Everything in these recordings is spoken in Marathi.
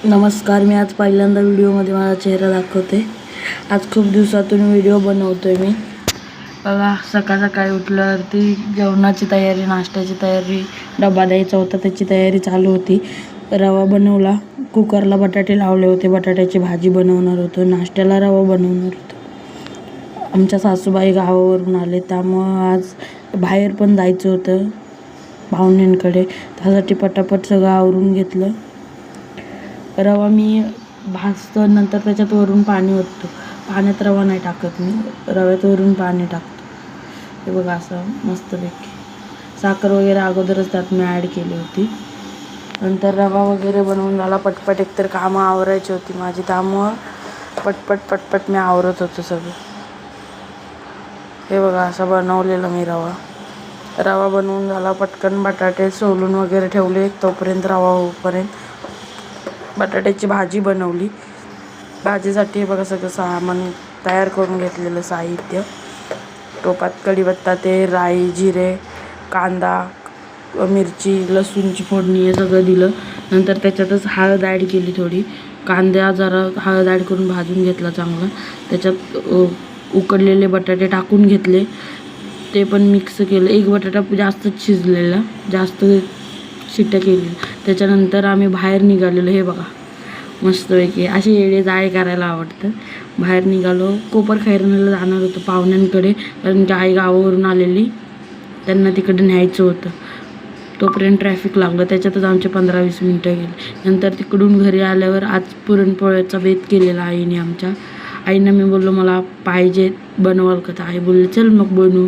नमस्कार, मी आज पहिल्यांदा व्हिडिओमध्ये माझा चेहरा दाखवते. आज खूप दिवसातून व्हिडिओ बनवतोय मी. बघा, सकाळी उठल्यावरती जेवणाची तयारी, नाश्त्याची तयारी, डबा द्यायचा होता त्याची तयारी चालू होती. रवा बनवला, कुकरला बटाटे लावले होते, बटाट्याची भाजी बनवणार होतो, नाश्त्याला रवा बनवणार होतो. आमच्या सासूबाई गावावरून आले त्यामुळं आज बाहेर पण जायचं होतं पाहुण्यांकडे, त्यासाठी पटापट सगळं आवरून घेतलं. रवा मी भाजतो, नंतर त्याच्यात वरून पाणी ओततो. पाण्यात रवा नाही टाकत मी, रव्यात वरून पाणी टाकतो. हे बघा, असं मस्तपैकी साखर वगैरे अगोदरच त्यात मी ॲड केली होती. नंतर रवा वगैरे बनवून झाला. पटपट एकतर कामं आवरायची होती माझी, त्यामुळं पटपट मी आवरत होतो सगळं. हे बघा, असं बनवलेलं मी रवा बनवून झाला. पटकन बटाटे सोलून वगैरे ठेवले, तोपर्यंत रवा होईपर्यंत बटाट्याची भाजी बनवली. भाजीसाठी बघा सगळं सामान तयार करून घेतलेलं साहित्य. टोपात कढीपत्ता, तेल, राई, जिरे, कांदा, मिरची, लसूणची फोडणी हे सगळं दिलं. नंतर त्याच्यातच हळद ॲड केली थोडी. कांदा जरा हळद ॲड करून भाजून घेतला चांगला. त्याच्यात उकडलेले बटाटे टाकून घेतले, ते पण मिक्स केलं. एक बटाटा जास्तच शिजलेला, जास्त शिट्ट्या केली. त्याच्यानंतर आम्ही बाहेर निघालेलो. हे बघा, मस्तपैकी असे येडे जाळे करायला आवडतं. बाहेर निघालो, कोपर खैरनाला जाणार होतो पाहुण्यांकडे, कारण की आई गावावरून आलेली, त्यांना तिकडे न्यायचं होतं. तोपर्यंत ट्रॅफिक लागलं, त्याच्यातच आमचे 15-20 मिनटं गेली. नंतर तिकडून घरी आल्यावर आज पुरणपोळ्याचा बेत केलेला आईने आमच्या. आईनं मी बोललो मला पाहिजे, बनवाल का? तर आई बोलले चल मग बनवू.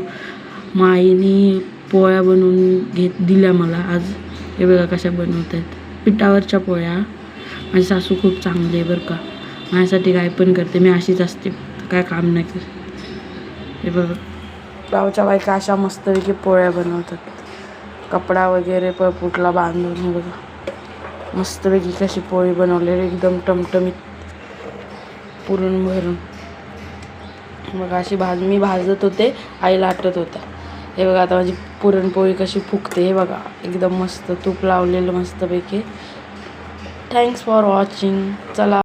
मग आईने पोळ्या बनवून दिल्या मला आज. हे बघा कशा बनवत आहेत, पिठावरच्या पोळ्या. माझी सासू खूप चांगली आहे बरं का, माझ्यासाठी काय पण करते. मी अशीच असते, काय काम नाही करत. हे बघा, गावच्या बायका अशा मस्तपैकी पोळ्या बनवतात, कपडा वगैरे पळपुटला बांधून. हे बघा मस्तपैकी कशी पोळी बनवलेली, एकदम टमटमीत पुरण भरून. बघा अशी मी भाजत होते, आई लाटत होता. हे बघा आता माझी पुरणपोळी कशी फुगते. हे बघा एकदम मस्त तूप लावलेलं मस्तपैकी. Thanks for watching. चला.